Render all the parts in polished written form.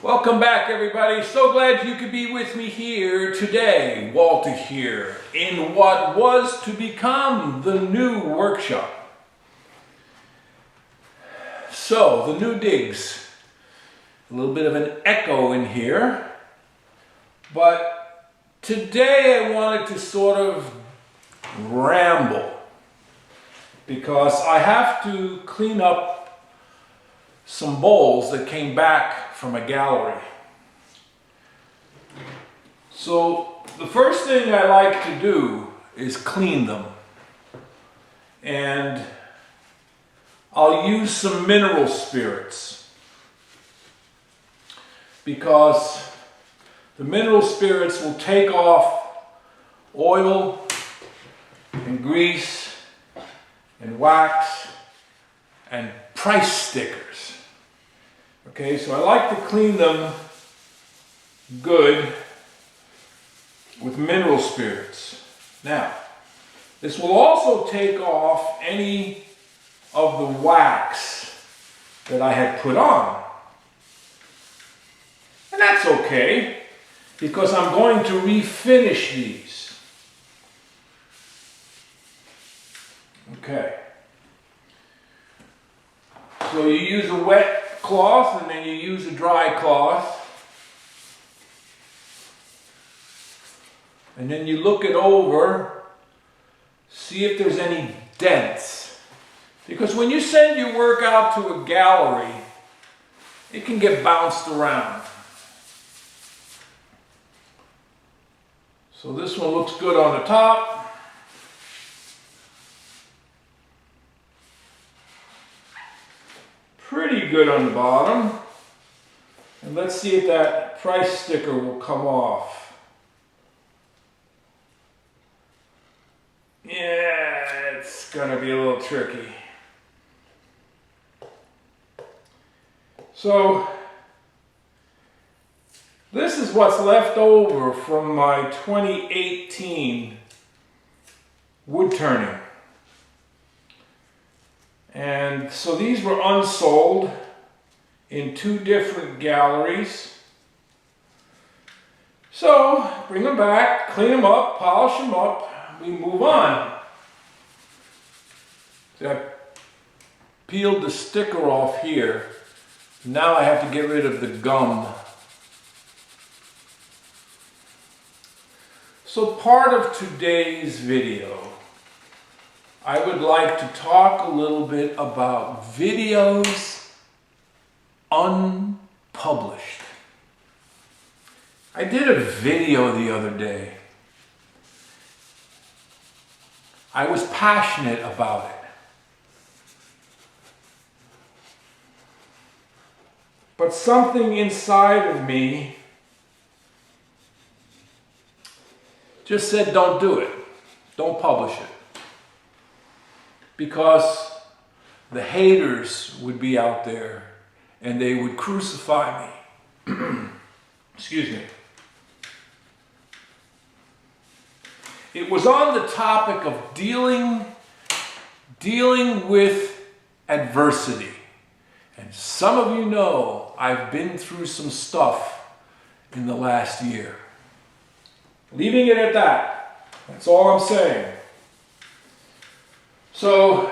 Welcome back, everybody. So glad you could be with me here today. Walter here in what was to become the new workshop. So, the new digs. A little bit of an echo in here. But today I wanted to sort of ramble because I have to clean up some bowls that came back from a gallery. So the first thing I like to do is clean them. And I'll use some mineral spirits because the mineral spirits will take off oil and grease and wax and price stickers. Okay, so I like to clean them good with mineral spirits. Now, this will also take off any of the wax that I had put on. And that's okay, because I'm going to refinish these. Okay. So you use a wet cloth and then you use a dry cloth. And then you look it over, see if there's any dents. Because when you send your work out to a gallery, it can get bounced around. So this one looks good on the top. Pretty good on the bottom. And let's see if that price sticker will come off. Yeah, it's gonna be a little tricky. So, this is what's left over from my 2018 wood turning. And so these were unsold in 2 different galleries. So bring them back, clean them up, polish them up, we move on. So I peeled the sticker off here. Now I have to get rid of the gum. So part of today's video, I would like to talk a little bit about videos unpublished. I did a video the other day. I was passionate about it. But something inside of me just said, don't do it. Don't publish it. Because the haters would be out there and they would crucify me. Excuse me. It was on the topic of dealing with adversity. And some of you know I've been through some stuff in the last year. Leaving it at that. That's all I'm saying. So,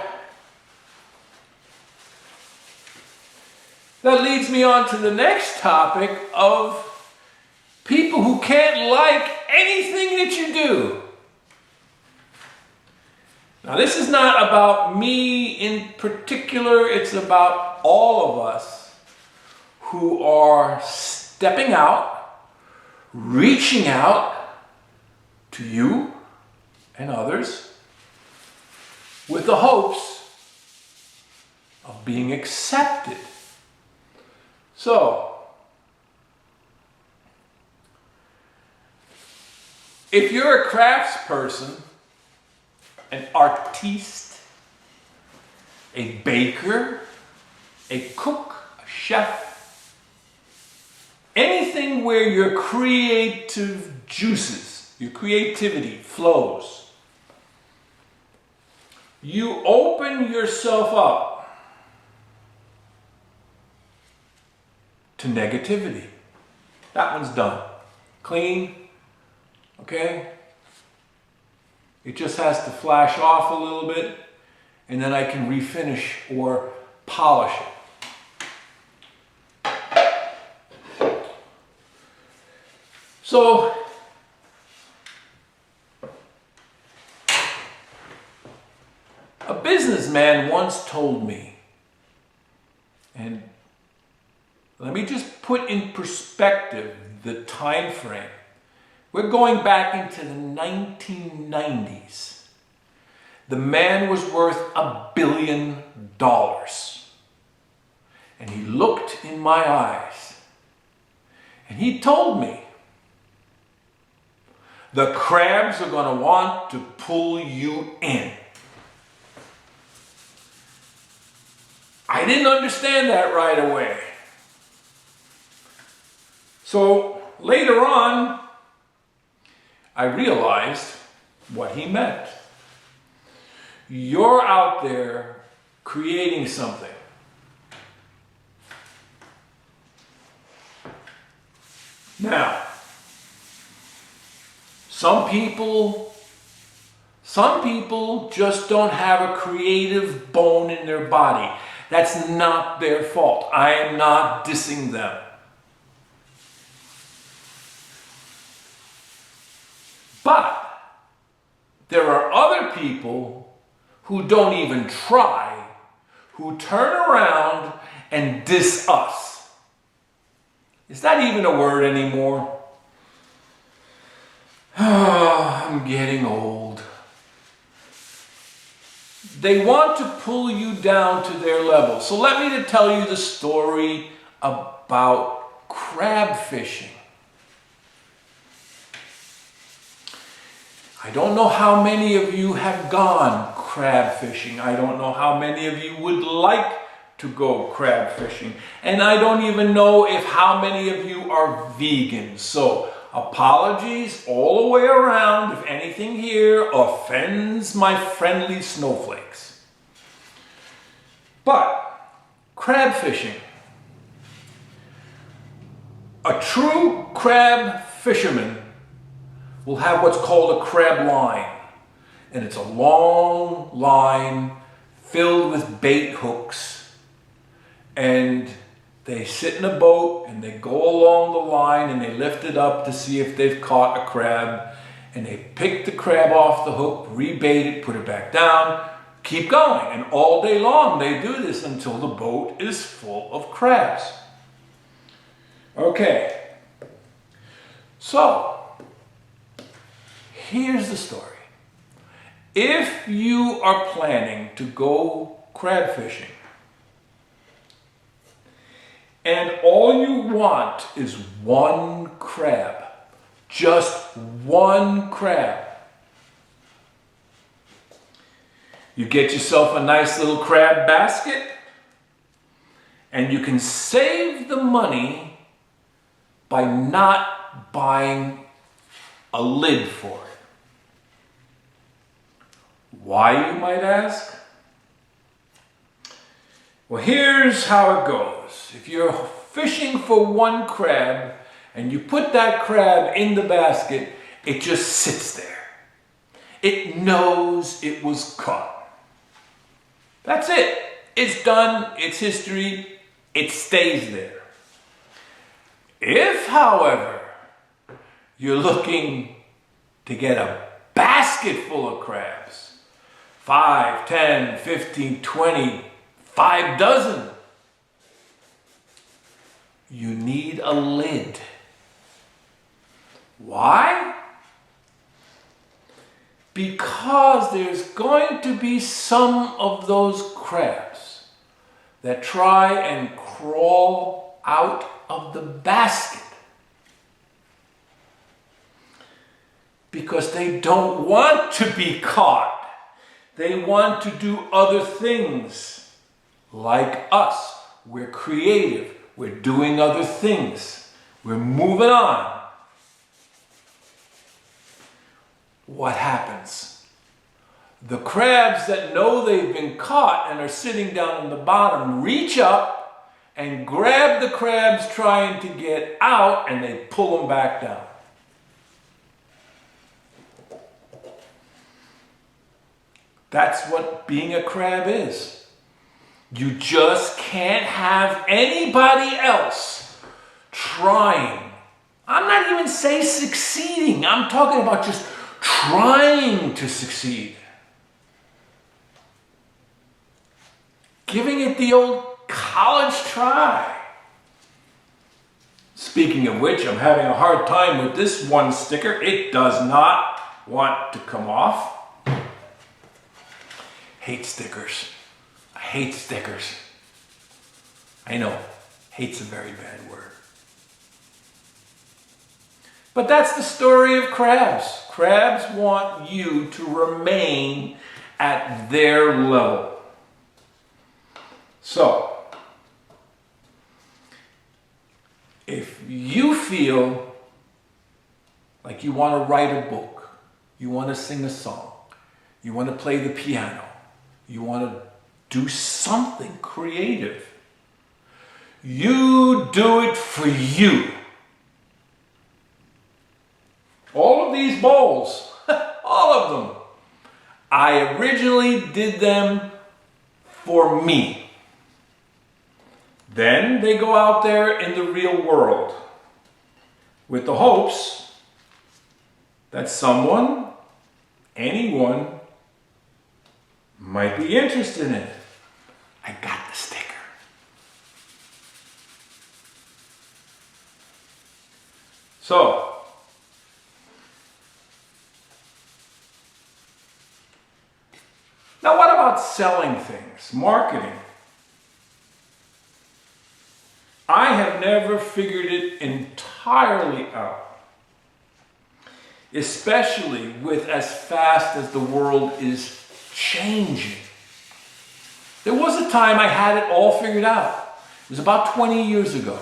that leads me on to the next topic of people who can't like anything that you do. Now, this is not about me in particular, it's about all of us who are stepping out, reaching out to you and others with the hopes of being accepted. So, if you're a craftsperson, an artiste, a baker, a cook, a chef, anything where your creative juices, your creativity flows, you open yourself up to negativity. That one's done. Clean, okay? It just has to flash off a little bit, and then I can refinish or polish it. So, a businessman once told me, and let me just put in perspective the time frame. We're going back into the 1990s. The man was worth $1 billion. And he looked in my eyes and he told me, the crabs are going to want to pull you in. I didn't understand that right away. So later on, I realized what he meant. You're out there creating something. Now, some people just don't have a creative bone in their body. That's not their fault. I am not dissing them. But there are other people who don't even try, who turn around and diss us. Is that even a word anymore? Oh, I'm getting old. They want to pull you down to their level. So let me tell you the story about crab fishing. I don't know how many of you have gone crab fishing. I don't know how many of you would like to go crab fishing. And I don't even know if how many of you are vegans. So apologies all the way around if anything here offends my friendly snowflakes. But crab fishing. A true crab fisherman will have what's called a crab line. And it's a long line filled with bait hooks. And they sit in a boat and they go along the line and they lift it up to see if they've caught a crab. And they pick the crab off the hook, rebait it, put it back down, keep going. And all day long they do this until the boat is full of crabs. Okay. So, here's the story. If you are planning to go crab fishing and all you want is one crab, just one crab, you get yourself a nice little crab basket and you can save the money by not buying a lid for it. Why, you might ask? Well, here's how it goes. If you're fishing for one crab and you put that crab in the basket, it just sits there. It knows it was caught. That's it. It's done. It's history. It stays there. If, however, you're looking to get a basket full of crabs, 5, 10, 15, 20, 5 dozen, you need a lid. Why? Because there's going to be some of those crabs that try and crawl out of the basket because they don't want to be caught. They want to do other things like us. We're creative. We're doing other things. We're moving on. What happens? The crabs that know they've been caught and are sitting down on the bottom reach up and grab the crabs trying to get out, and they pull them back down. That's what being a crab is. You just can't have anybody else trying. I'm not even saying succeeding. I'm talking about just trying to succeed. Giving it the old college try. Speaking of which, I'm having a hard time with this one sticker. It does not want to come off. Hate stickers. I hate stickers. I know, hate's a very bad word. But that's the story of crabs. Crabs want you to remain at their level. So, if you feel like you want to write a book, you want to sing a song, you want to play the piano, you want to do something creative, you do it for you. All of these bowls, all of them, I originally did them for me. Then they go out there in the real world with the hopes that someone, anyone, might be interested in it. I got the sticker. So, now what about selling things, marketing? I have never figured it entirely out, especially with as fast as the world is changing. There was a time I had it all figured out. It was about 20 years ago.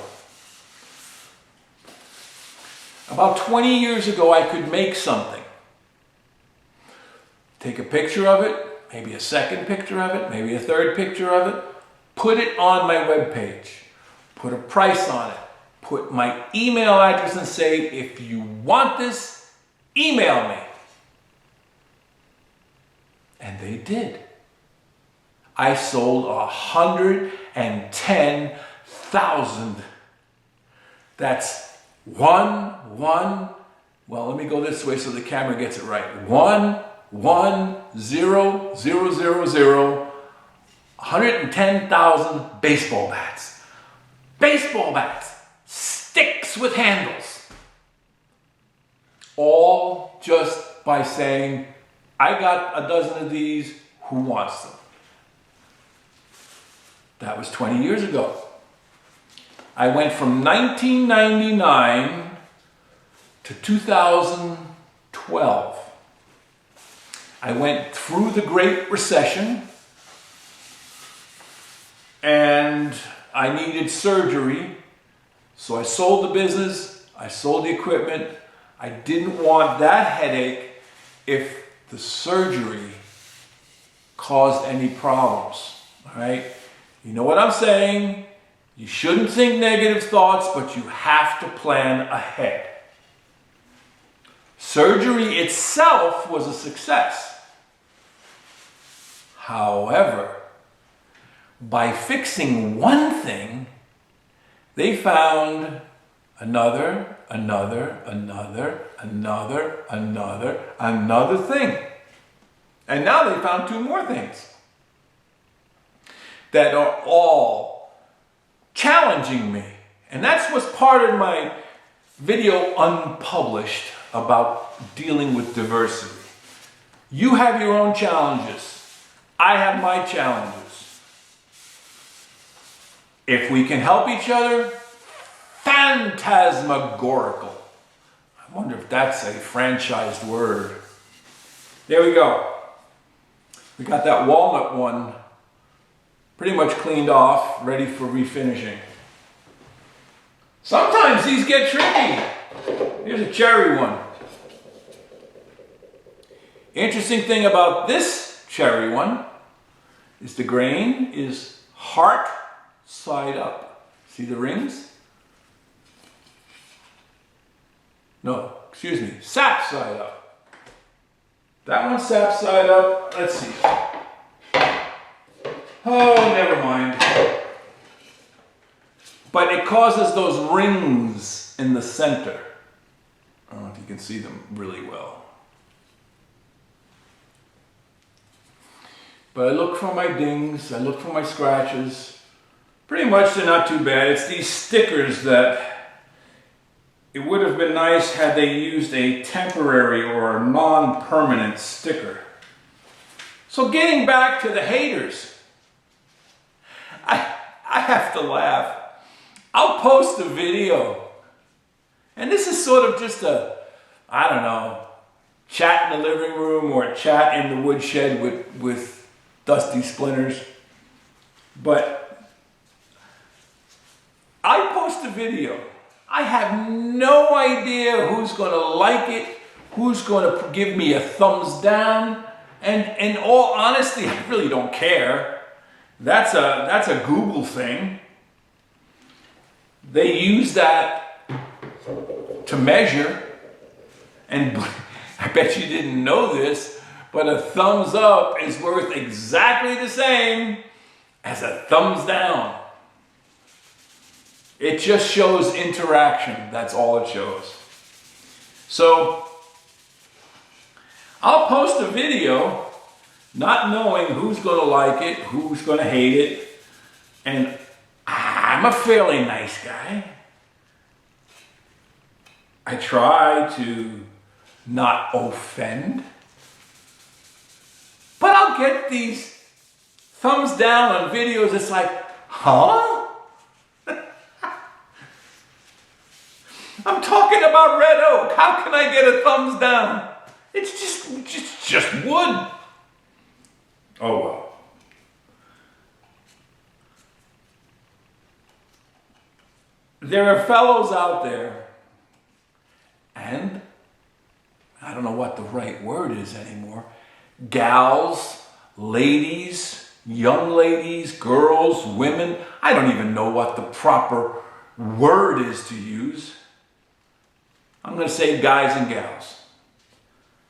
About 20 years ago, I could make something. Take a picture of it, maybe a second picture of it, maybe a third picture of it, put it on my webpage. Put a price on it, put my email address and say, if you want this, email me. And they did. I sold 110,000. That's well, let me go this way so the camera gets it right. 110,000 baseball bats. Baseball bats, sticks with handles. All just by saying, I got a dozen of these, who wants them? That was 20 years ago. I went from 1999 to 2012. I went through the Great Recession, and I needed surgery, so I sold the business, I sold the equipment. I didn't want that headache if the surgery caused any problems, all right? You know what I'm saying? You shouldn't think negative thoughts, but you have to plan ahead. Surgery itself was a success. However, by fixing one thing, they found another thing. And now they found two more things that are all challenging me. And that's what's part of my video Unpublished about dealing with diversity. You have your own challenges. I have my challenges. If we can help each other, phantasmagorical. I wonder if that's a franchised word. There we go. We got that walnut one pretty much cleaned off, ready for refinishing. Sometimes these get tricky. Here's a cherry one. Interesting thing about this cherry one is the grain is heart side up. See the rings? No, excuse me, sap side up. That one's sap side up. Let's see. Oh, never mind. But it causes those rings in the center. I don't know if you can see them really well. But I look for my dings, I look for my scratches. Pretty much they're not too bad. It's these stickers that it would have been nice had they used a temporary or a non-permanent sticker. So getting back to the haters, I have to laugh. I'll post a video, and this is sort of just a, I don't know, chat in the living room or a chat in the woodshed with dusty splinters. But I post a video. I have no idea who's going to like it, who's going to give me a thumbs down, and in all honesty, I really don't care. That's a Google thing. They use that to measure, and I bet you didn't know this, but a thumbs up is worth exactly the same as a thumbs down. It just shows interaction. That's all it shows. So I'll post a video not knowing who's going to like it, who's going to hate it, and I'm a fairly nice guy. I try to not offend. But I'll get these thumbs down on videos. It's like, huh? I'm talking about red oak. How can I get a thumbs down? It's just wood. Oh well. There are fellows out there, and I don't know what the right word is anymore, gals, ladies, young ladies, girls, women, I don't even know what the proper word is to use. I'm going to say guys and gals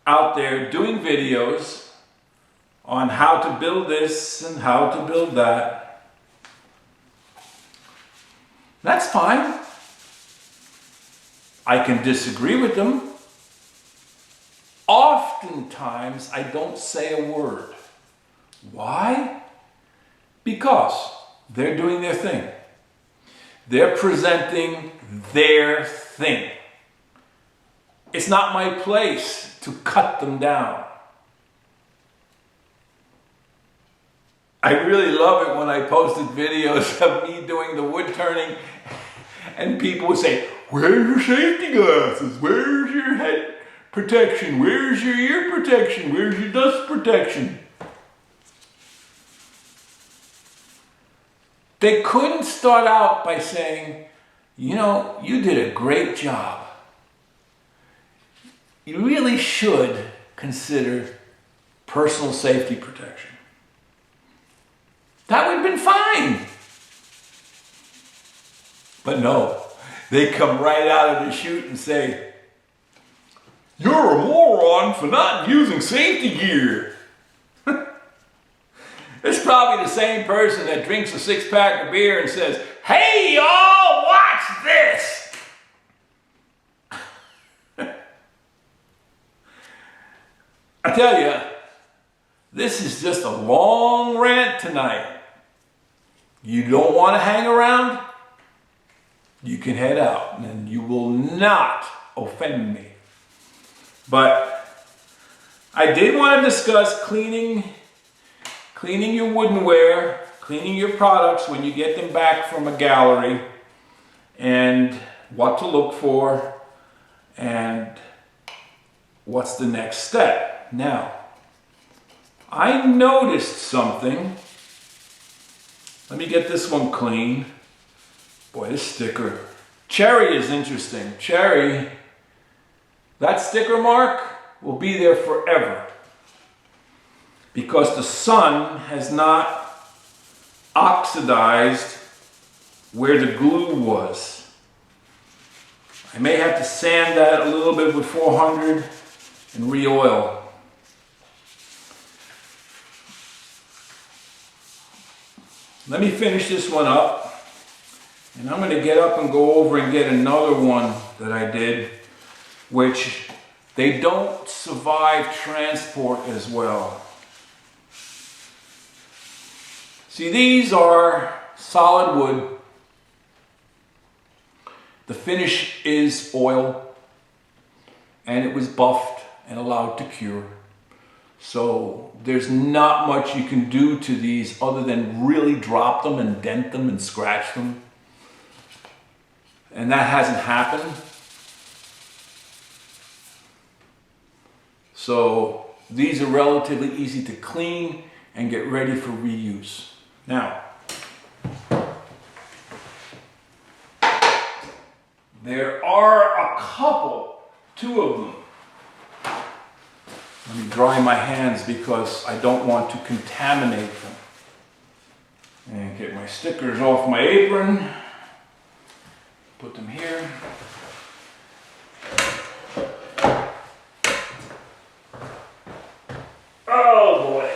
out there doing videos on how to build this and how to build that. That's fine. I can disagree with them. Oftentimes, I don't say a word. Why? Because they're doing their thing. They're presenting their thing. It's not my place to cut them down. I really love it when I posted videos of me doing the wood turning and people would say, "Where's your safety glasses? Where's your head protection? Where's your ear protection? Where's your dust protection?" They couldn't start out by saying, "You know, you did a great job. You really should consider personal safety protection." That would have been fine. But no, they come right out of the chute and say, "You're a moron for not using safety gear." It's probably the same person that drinks a six-pack of beer and says, "Hey y'all, watch this." I tell you, this is just a long rant tonight. You don't want to hang around? You can head out and you will not offend me. But I did want to discuss cleaning your woodenware, cleaning your products when you get them back from a gallery, and what to look for, and what's the next step. Now, I noticed something. Let me get this one clean. Boy, this sticker. Cherry is interesting. Cherry, that sticker mark will be there forever because the sun has not oxidized where the glue was. I may have to sand that a little bit with 400 and re-oil. Let me finish this one up, and I'm going to get up and go over and get another one that I did, which they don't survive transport as well. See, these are solid wood. The finish is oil, and it was buffed and allowed to cure. So there's not much you can do to these other than really drop them and dent them and scratch them. And that hasn't happened. So these are relatively easy to clean and get ready for reuse. Now, there are a couple, two of them. Let me dry my hands because I don't want to contaminate them. And get my stickers off my apron. Put them here. Oh boy.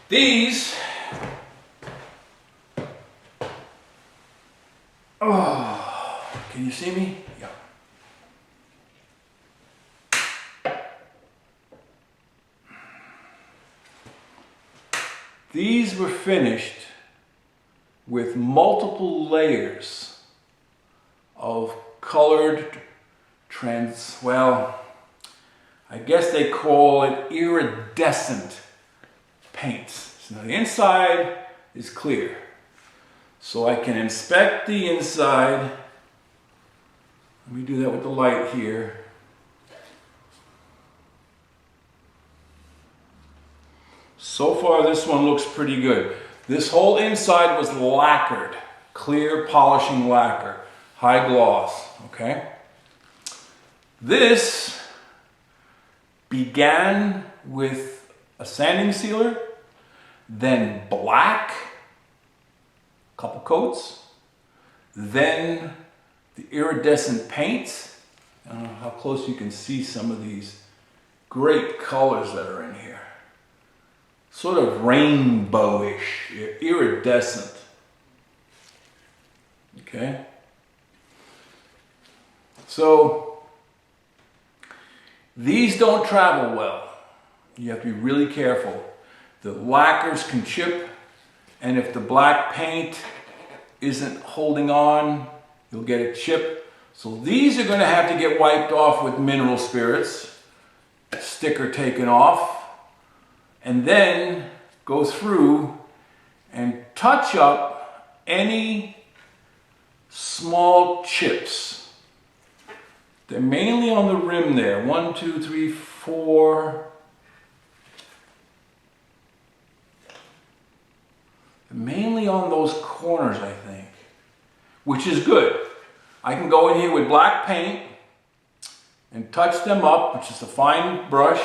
These, oh, can you see me? Yeah. These were finished with multiple layers of colored well, I guess they call it iridescent paints. So now the inside is clear. So I can inspect the inside. Let me do that with the light here. So far this one looks pretty good. This whole inside was lacquered, clear polishing lacquer, high gloss, okay? This began with a sanding sealer, then black, a couple coats, then the iridescent paints. I don't know how close you can see some of these great colors that are in here. Sort of rainbowish, iridescent. Okay? So, these don't travel well. You have to be really careful. The lacquers can chip, and if the black paint isn't holding on, you'll get a chip. So these are going to have to get wiped off with mineral spirits, sticker taken off, and then go through and touch up any small chips. They're mainly on the rim there. 1, 2, 3, 4. Mainly on those corners, I think, which is good. I can go in here with black paint and touch them up, which is a fine brush,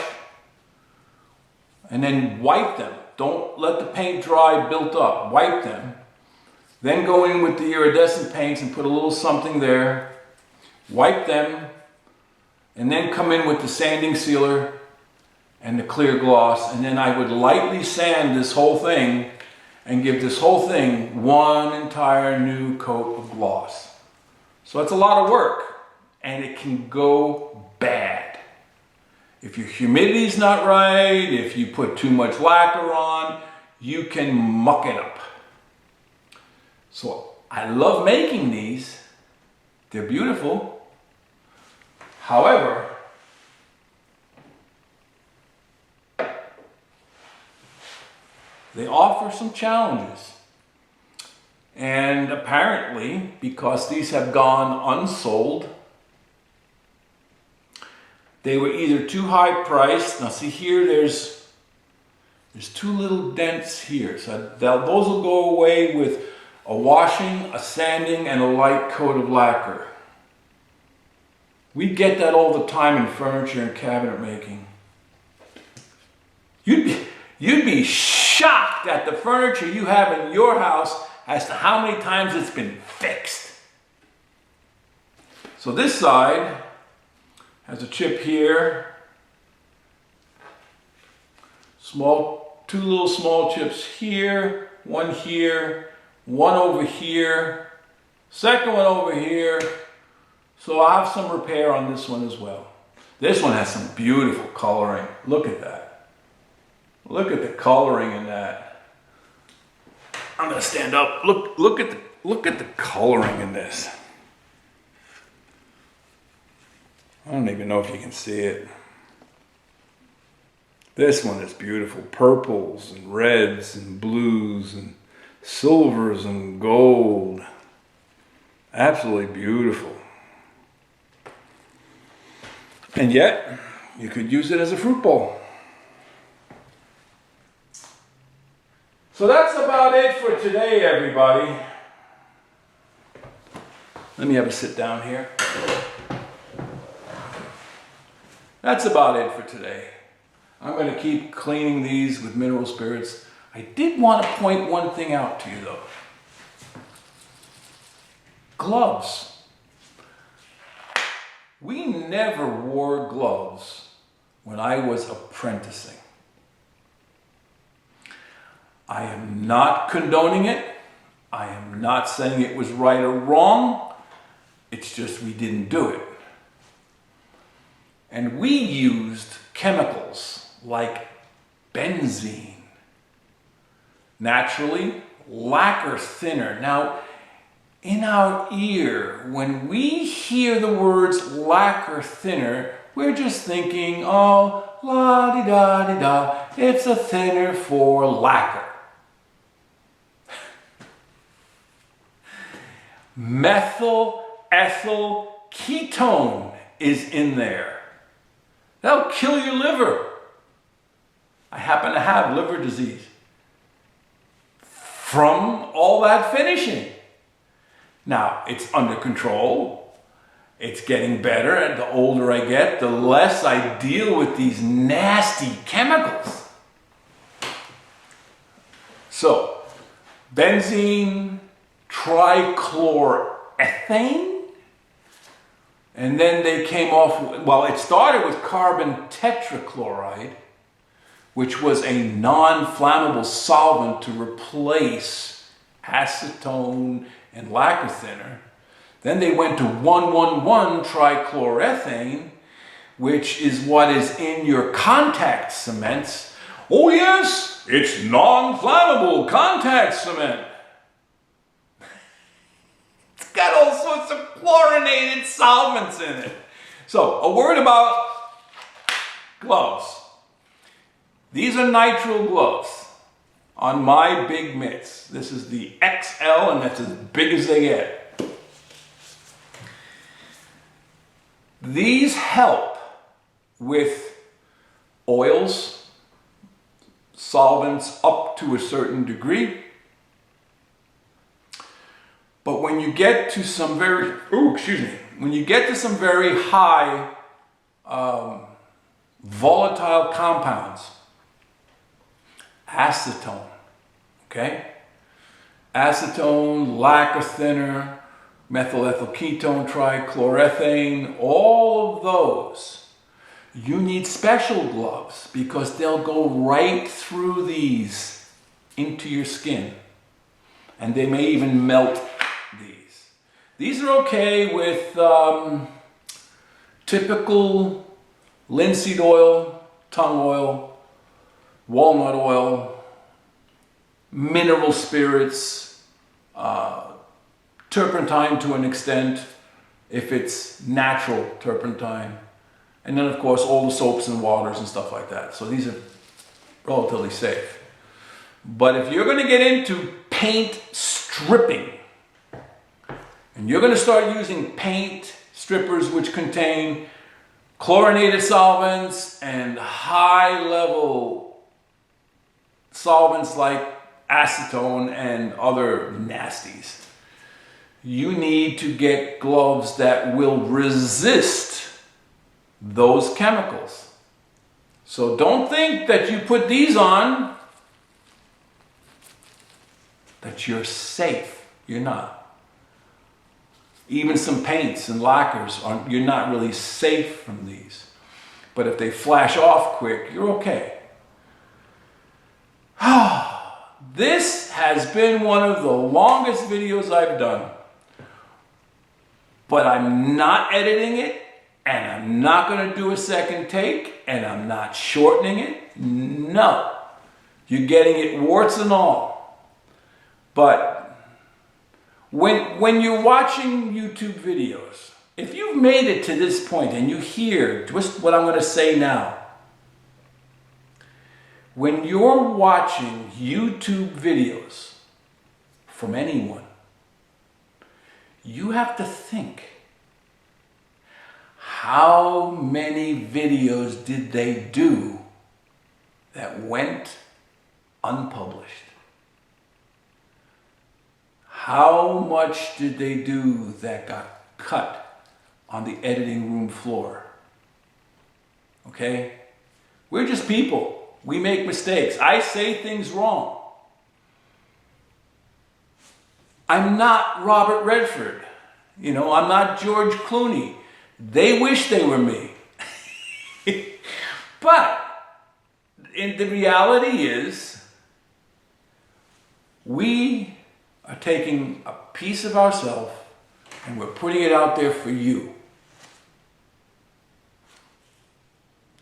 and then wipe them. Don't let the paint dry built up. Wipe them. Then go in with the iridescent paints and put a little something there. Wipe them, and then come in with the sanding sealer and the clear gloss, and then I would lightly sand this whole thing and give this whole thing one entire new coat of gloss. So it's a lot of work, and it can go bad. If your humidity's not right, if you put too much lacquer on, you can muck it up. So I love making these. They're beautiful. However, they offer some challenges. And apparently, because these have gone unsold, they were either too high priced. Now see here, there's two little dents here. So those will go away with a washing, a sanding, and a light coat of lacquer. We get that all the time in furniture and cabinet making. You'd be shocked at the furniture you have in your house as to how many times it's been fixed. So this side has a chip here, two little small chips here, one over here, second one over here. So I'll have some repair on this one as well. This one has some beautiful coloring. Look at that. Look at the coloring in that. I'm gonna stand up. Look at the coloring in this. I don't even know if you can see it. This one is beautiful. Purples and reds and blues and silvers and gold. Absolutely beautiful. And yet, you could use it as a fruit bowl. So that's about it for today, everybody. Let me have a sit down here. That's about it for today. I'm going to keep cleaning these with mineral spirits. I did want to point one thing out to you, though. Gloves. We never wore gloves when I was apprenticing. I am not condoning it. I am not saying it was right or wrong. It's just we didn't do it. And we used chemicals like benzene. Naturally, lacquer thinner. Now, in our ear, when we hear the words lacquer thinner, we're just thinking, oh, la-di-da-di-da, it's a thinner for lacquer. Methyl ethyl ketone is in there. That'll kill your liver. I happen to have liver disease from all that finishing. Now, it's under control. It's getting better, and the older I get, the less I deal with these nasty chemicals. So, benzene, trichloroethane, and then they came off, well, it started with carbon tetrachloride, which was a non-flammable solvent to replace acetone and lacquer thinner. Then they went to 1,1,1-trichloroethane, which is what is in your contact cements. Oh yes, it's non-flammable contact cement. It's got all sorts of chlorinated solvents in it. So, a word about gloves. These are nitrile gloves on my big mitts. This is the XL, and that's as big as they get. These help with oils, solvents up to a certain degree. But when you get to some very, when you get to some very high volatile compounds, acetone, okay? Acetone, lacquer thinner, methyl ethyl ketone, trichloroethane, all of those, you need special gloves because they'll go right through these into your skin, and they may even melt these. These are okay with typical linseed oil, tongue oil, walnut oil, mineral spirits, turpentine to an extent, if it's natural turpentine, and then of course all the soaps and waters and stuff like that. So these are relatively safe. But if you're going to get into paint stripping, and you're going to start using paint strippers which contain chlorinated solvents and high-level solvents like acetone and other nasties, you need to get gloves that will resist those chemicals. So don't think that you put these on that you're safe. You're not. Even some paints and lacquers, you're not really safe from these. But if they flash off quick, you're okay. This has been one of the longest videos I've done. But I'm not editing it, and I'm not going to do a second take, and I'm not shortening it. No. You're getting it warts and all. But when you're watching YouTube videos, if you've made it to this point and you hear just what I'm going to say now, when you're watching YouTube videos from anyone, you have to think, how many videos did they do that went unpublished? How much did they do that got cut on the editing room floor? Okay? We're just people. We make mistakes. I say things wrong. I'm not Robert Redford. I'm not George Clooney. They wish they were me. But the reality is, we are taking a piece of ourselves and we're putting it out there for you.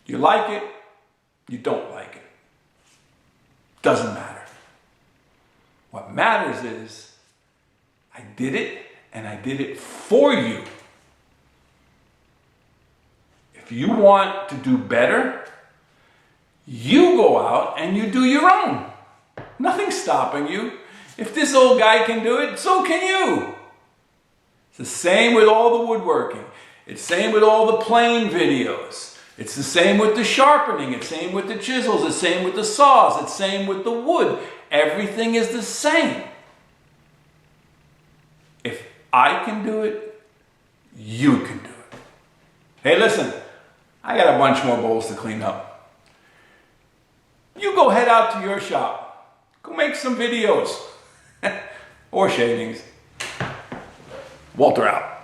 You like it, you don't like it. Doesn't matter. What matters is, I did it, and I did it for you. If you want to do better, you go out and you do your own. Nothing's stopping you. If this old guy can do it, so can you. It's the same with all the woodworking. It's the same with all the plane videos. It's the same with the sharpening. It's the same with the chisels. It's the same with the saws. It's the same with the wood. Everything is the same. If I can do it, you can do it. Hey, listen, I got a bunch more bowls to clean up. You go head out to your shop. Go make some videos. Or shavings. Walter out.